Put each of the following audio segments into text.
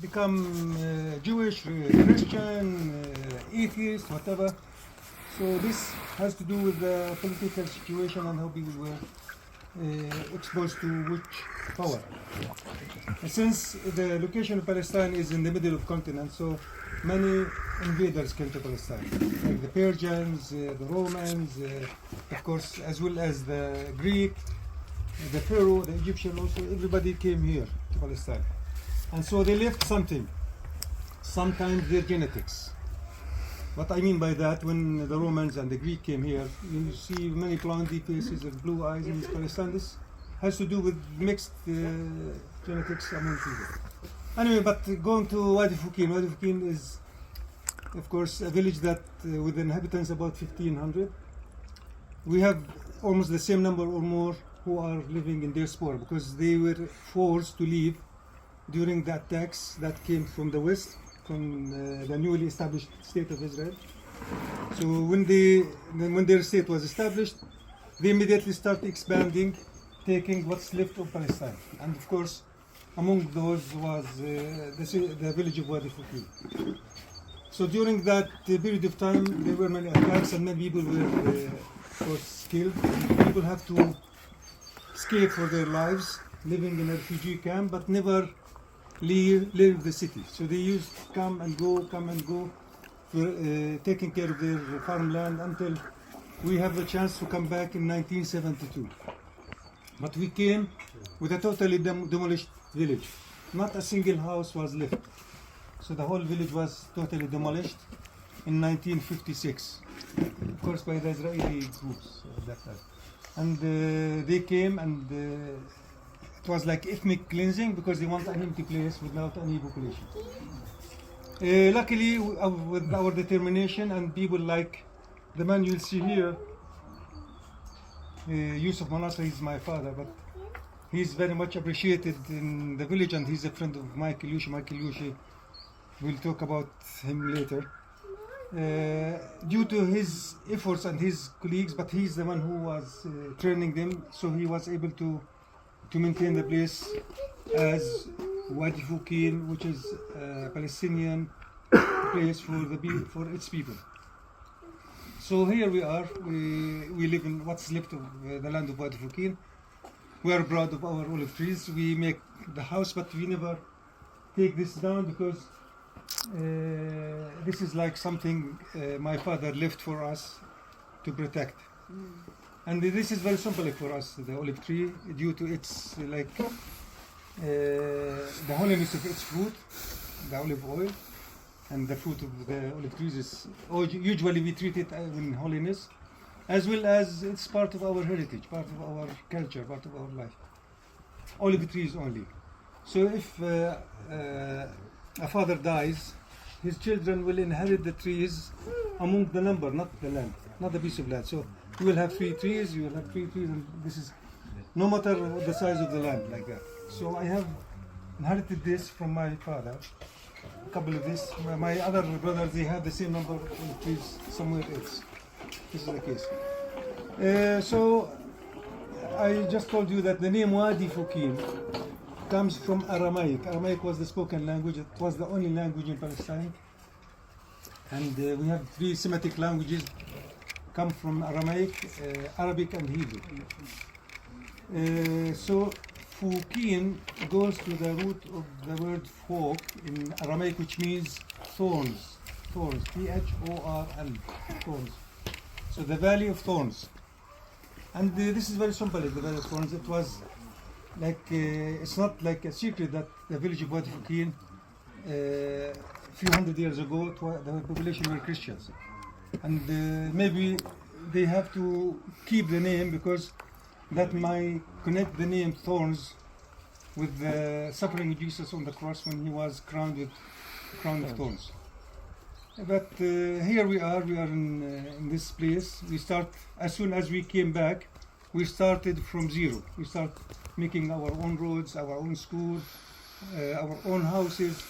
become Jewish, Christian, atheist, whatever. So this has to do with the political situation and how people were exposed to which power. Since the location of Palestine is in the middle of the continent, so many invaders came to Palestine, like the Persians, the Romans, of course, as well as the Greek, the Pharaoh, the Egyptian also, everybody came here to Palestine. And so they left something, sometimes their genetics. What I mean by that, when the Romans and the Greek came here, you see many blondie faces and blue eyes in Palestine. This has to do with mixed genetics among people. Anyway, but going to Wadi Foquin. Wadi Foquin is, of course, a village that with inhabitants about 1,500. We have almost the same number or more who are living in diaspora because they were forced to leave during the attacks that came from the west, from the newly established state of Israel. So when their state was established, they immediately started expanding, taking what's left of Palestine. And of course, among those was the village of Wadi Foquin. So during that period of time, there were many attacks and many people were of course killed. People have to escape for their lives, living in a refugee camp, but never leave the city. So they used to come and go, for, taking care of their farmland until we have the chance to come back in 1972. But we came with a totally demolished village. Not a single house was left. So the whole village was totally demolished in 1956. Of course by the Israeli groups at that time. And they came and it was like ethnic cleansing because they want an empty place without any population. Luckily, with our determination and people like the man you'll see here, Yusuf Manasa, he's my father, but he's very much appreciated in the village and he's a friend of Michael Yushi. Michael Yushi, we'll talk about him later. Due to his efforts and his colleagues, but he's the one who was training them, so he was able to maintain the place as Wadi Foquin, which is a Palestinian place for its people. So here we are, we live in what's left of the land of Wadi Foquin. We are proud of our olive trees. We make the house, but we never take this down because this is like something my father left for us to protect. And this is very symbolic for us, the olive tree, due to its the holiness of its fruit, the olive oil, and the fruit of the olive trees is usually we treat it in holiness, as well as it's part of our heritage, part of our culture, part of our life. Olive trees only. So if a father dies, his children will inherit the trees among the number, not the land, not the piece of land. So you will have 3 trees, you will have 3 trees, and this is no matter the size of the land, like that. So I have inherited this from my father, a couple of this. My other brothers, they have the same number of trees somewhere else. This is the case. So I just told you that the name Wadi Foquin comes from Aramaic. Aramaic was the spoken language. It was the only language in Palestine. And we have 3 Semitic languages come from Aramaic, Arabic and Hebrew. So Foquin goes to the root of the word Foq in Aramaic, which means thorns. Thorns, Thorl, thorns. So the Valley of Thorns. And this is very symbolic, the Valley of Thorns. It was like, it's not like a secret that the village of Wadi Foquin, a few hundred years ago, the population were Christians. And maybe they have to keep the name because that might connect the name Thorns with the suffering of Jesus on the cross when he was crowned with a crown of thorns. But here we are in this place. We start, as soon as we came back, we started from zero. We start making our own roads, our own school, our own houses,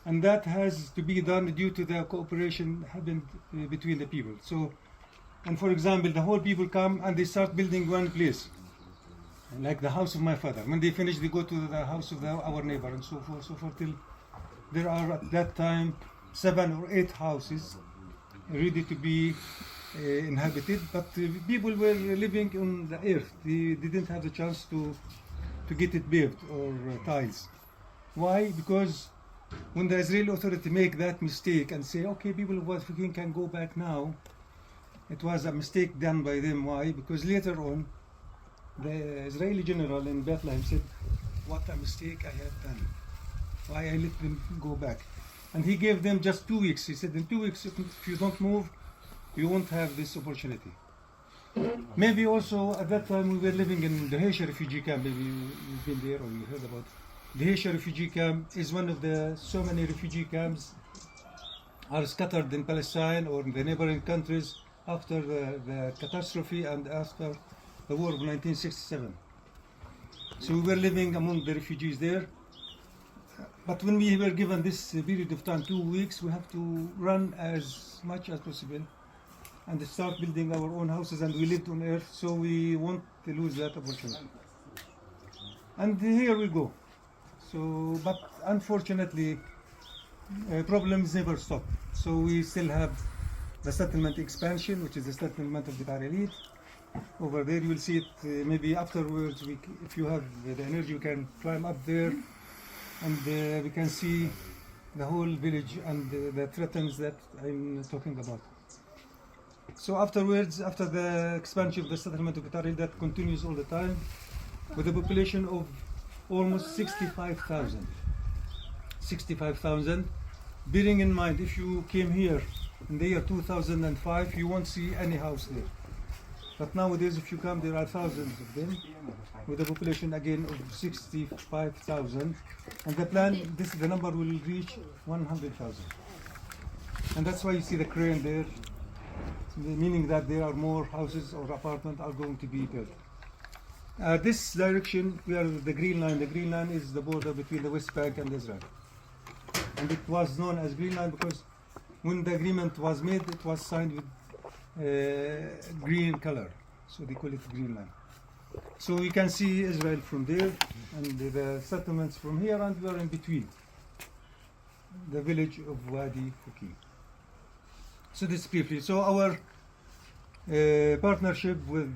and that has to be done due to the cooperation happened between the people. So, and for example, the whole people come and they start building one place, like the house of my father. When they finish, they go to the house of our neighbor, and so forth till there are at that time 7 or 8 houses ready to be inhabited, but people were living on the earth. They didn't have the chance to get it paved or tiles. Why? Because when the Israeli authority make that mistake and say, okay, people of Wadi Foquin can go back now, it was a mistake done by them. Why? Because later on, the Israeli general in Bethlehem said, what a mistake I have done. Why I let them go back? And he gave them just 2 weeks. He said, in 2 weeks, if you don't move, you won't have this opportunity. Maybe also at that time we were living in the Haitian refugee camp. Maybe you've been there or you heard about it. The Haitian refugee camp is one of the so many refugee camps are scattered in Palestine or in the neighboring countries after the catastrophe and after the war of 1967. So we were living among the refugees there. But when we were given this period of time, 2 weeks, we have to run as much as possible and start building our own houses, and we lived on earth, so we won't lose that opportunity. And here we go. So, but unfortunately, problems never stop. So we still have the settlement expansion, which is the settlement of the Elite. Over there, you will see it maybe afterwards. If you have the energy, you can climb up there, and we can see the whole village and the threats that I'm talking about. So afterwards, after the expansion of the settlement of Qatar, that continues all the time, with a population of almost 65,000. 65,000. Bearing in mind, if you came here in the year 2005, you won't see any house there. But nowadays, if you come, there are thousands of them, with a population again of 65,000. And the plan, the number will reach 100,000. And that's why you see the crane there, meaning that there are more houses or apartments are going to be built. This direction, we are the green line. The green line is the border between the West Bank and Israel. And it was known as green line because when the agreement was made, it was signed with green color. So they call it green line. So we can see Israel from there and the settlements from here, and we are in between the village of Wadi Foquin. So this briefly. So our partnership with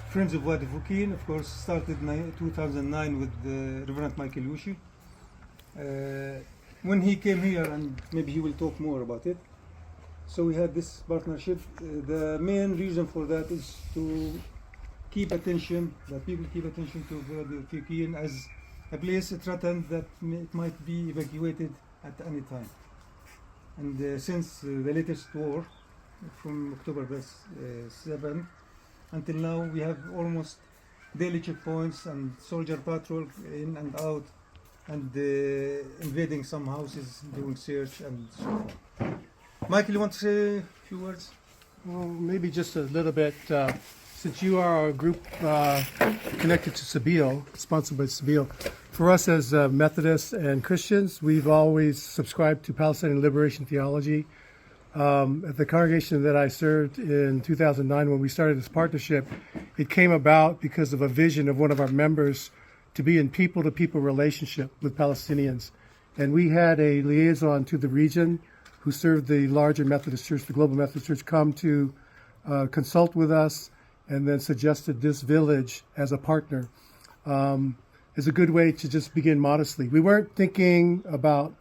Friends of Wadi Foquin, of course, started in 2009 with Reverend Michael Yushi. When he came here, and maybe he will talk more about it. So we had this partnership. The main reason for that is to keep attention, that people keep attention to Wadi Foquin as a place threatened that it might be evacuated at any time. And since the latest war, from October 7 until now, we have almost daily checkpoints and soldier patrol in and out, and invading some houses, doing search and so forth. Michael, you want to say a few words? Well, maybe just a little bit. Since you are a group connected to Sabeel, sponsored by Sabeel, for us as Methodists and Christians, we've always subscribed to Palestinian liberation theology. At the congregation that I served in 2009, when we started this partnership, it came about because of a vision of one of our members to be in people-to-people relationship with Palestinians. And we had a liaison to the region who served the larger Methodist Church, the Global Methodist Church, come to consult with us, and then suggested this village as a partner. Is a good way to just begin modestly. We weren't thinking about,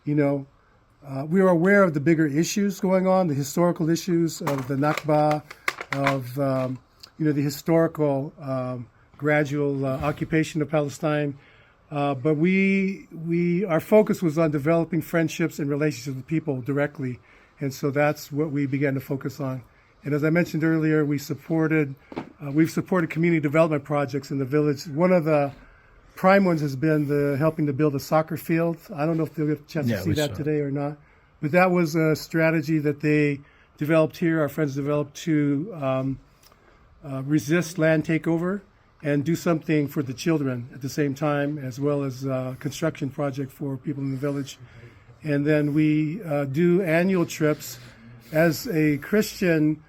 we were aware of the bigger issues going on, the historical issues of the Nakba, of the historical gradual occupation of Palestine. But our focus was on developing friendships and relationships with people directly, and so that's what we began to focus on. And as I mentioned earlier, we've supported community development projects in the village. One of the prime ones has been helping to build a soccer field. I don't know if they'll get a chance to see that today or not, but that was a strategy that they developed here. Our friends developed to resist land takeover and do something for the children at the same time, as well as a construction project for people in the village. And then we do annual trips as a Christian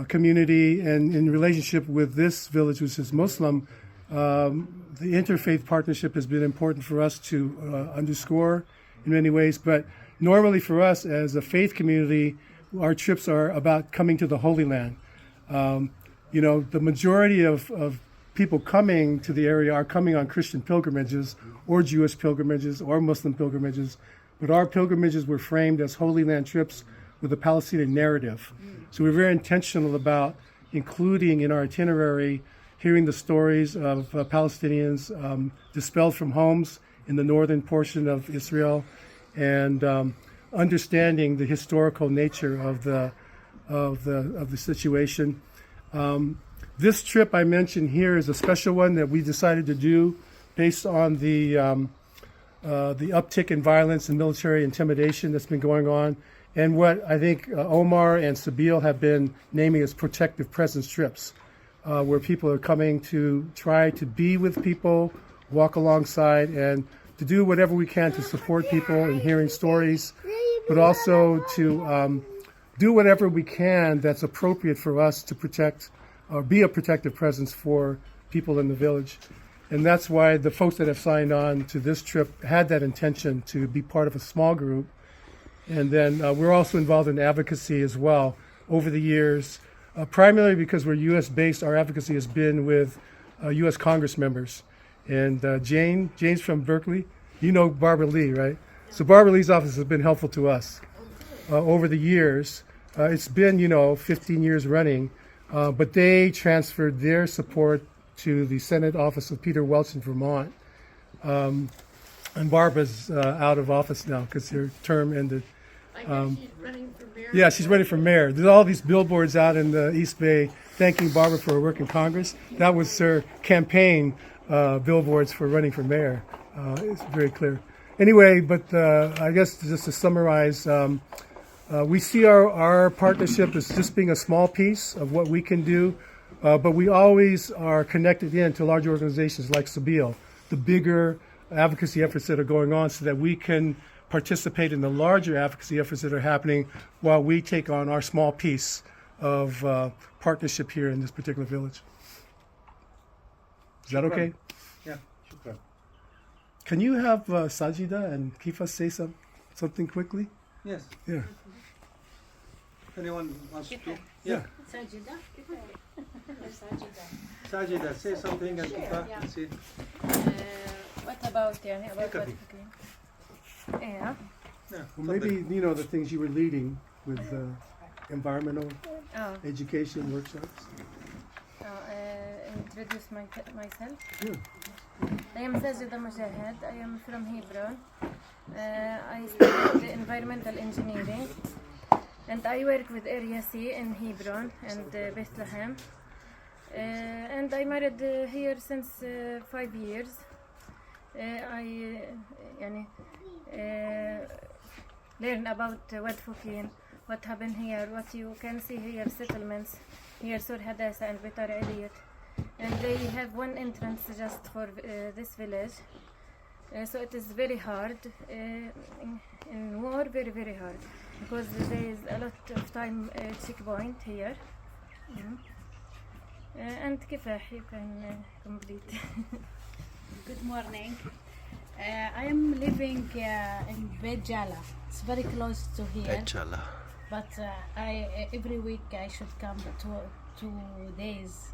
community, and in relationship with this village, which is Muslim. The interfaith partnership has been important for us to underscore in many ways, but normally for us as a faith community, our trips are about coming to the Holy Land. The majority of people coming to the area are coming on Christian pilgrimages or Jewish pilgrimages or Muslim pilgrimages, but our pilgrimages were framed as Holy Land trips with a Palestinian narrative. So we're very intentional about including in our itinerary hearing the stories of Palestinians dispelled from homes in the northern portion of Israel, and understanding the historical nature of the situation. This trip I mentioned here is a special one that we decided to do based on the uptick in violence and military intimidation that's been going on, and what I think Omar and Sabeel have been naming as protective presence trips, where people are coming to try to be with people, walk alongside, and to do whatever we can to support people in hearing stories, but also to do whatever we can that's appropriate for us to protect or be a protective presence for people in the village. And that's why the folks that have signed on to this trip had that intention to be part of a small group. And then we're also involved in advocacy as well over the years, primarily because we're U.S. based. Our advocacy has been with U.S. Congress members. And Jane's from Berkeley. You know Barbara Lee, right? So Barbara Lee's office has been helpful to us over the years. It's been, 15 years running, but they transferred their support to the Senate office of Peter Welch in Vermont. And Barbara's out of office now because her term ended. She's running for mayor. Yeah, she's running for mayor. There's all these billboards out in the East Bay thanking Barbara for her work in Congress. That was her campaign billboards for running for mayor. It's very clear. Anyway, but I guess just to summarize, we see our partnership as just being a small piece of what we can do, but we always are connected in to large organizations like Sabeel, the bigger advocacy efforts that are going on, so that we can participate in the larger advocacy efforts that are happening while we take on our small piece of partnership here in this particular village. Is that okay? Yeah, shukran. Can you have Sajida and Kifa say something quickly? Yes. Yeah. Anyone wants to? Yeah. Sajida? Sajida, say something and Kifa, yeah. that's it. What about about Could Wadi be. Foquin? Yeah. Yeah, Well, maybe, the things you were leading with environmental Oh, education workshops. introduce myself. Yeah. I am Sajida Mujahid. I am from Hebron. I studied environmental engineering, and I work with Area C in Hebron and Bethlehem. And I married here since 5 years. I learn about Wadi Foquin, what happened here, what you can see here, settlements here, Tzur Hadassa and Bitar Eliyot. And they have one entrance just for this village. So it is very hard, in war, very, very hard, because there is a lot of time checkpoint here. And Kifah, you can complete. Good morning. I am living in Beit Jala. It's very close to here. But every week I should come 2 days.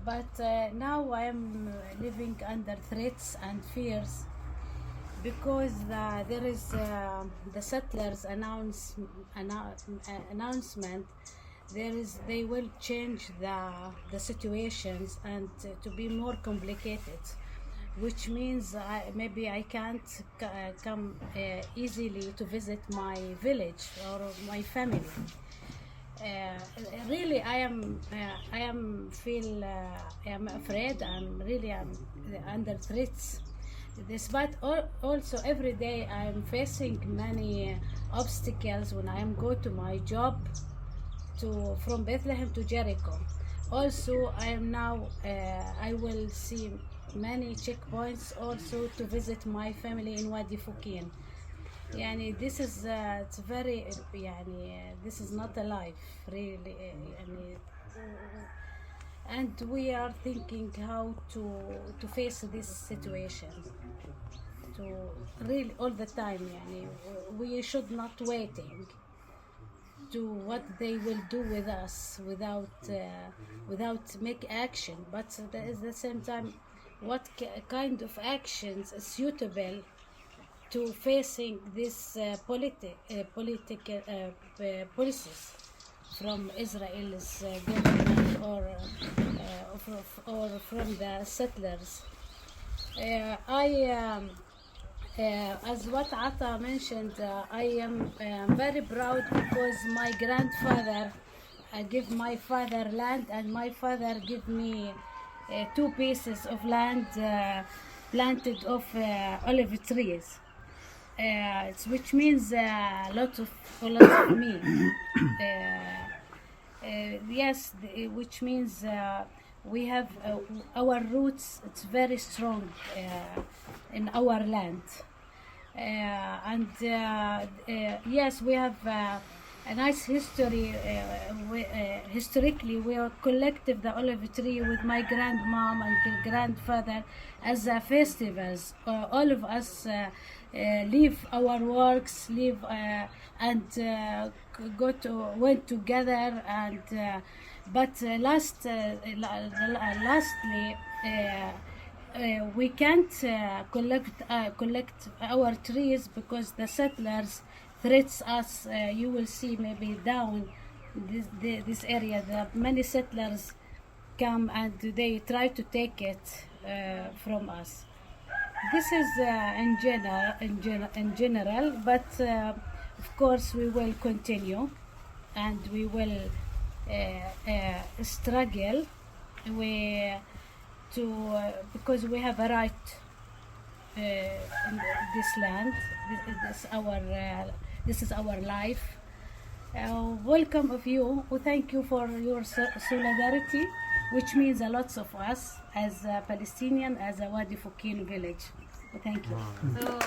But now I am living under threats and fears because there is the settlers announcement. They will change the situations and to be more complicated, which means maybe I can't come easily to visit my village or my family. Really, I am afraid. I'm under threats. Despite also every day I am facing many obstacles when I am go to my job from Bethlehem to Jericho. Also, I am now I will see many checkpoints also to visit my family in Wadi Foquin. This is it's very this is not a life really. and we are thinking how to face this situation. To really all the time, yani, we should not waiting to what they will do with us without make action, but at the same time, what kind of actions is suitable to facing this political policies from Israel's government or from the settlers. As what Ata mentioned, I am very proud because my grandfather gave my father land, and my father gave me 2 pieces of land planted of olive trees, which means a lot of me. Yes, which means we have our roots. It's very strong in our land, and yes, we have a nice history. Historically, we are collected the olive tree with my grandmom and grandfather as a festivals. All of us leave our works, and went together, and but lastly. We can't collect our trees because the settlers threats us. You will see maybe down this area, many settlers come and they try to take it from us. This is in general, but of course we will continue and we will struggle. Because we have a right in this land. This is our life. Welcome of you. We thank you for your solidarity, which means a lot of us as a Palestinian, as a Wadi Foquin village. Thank you. So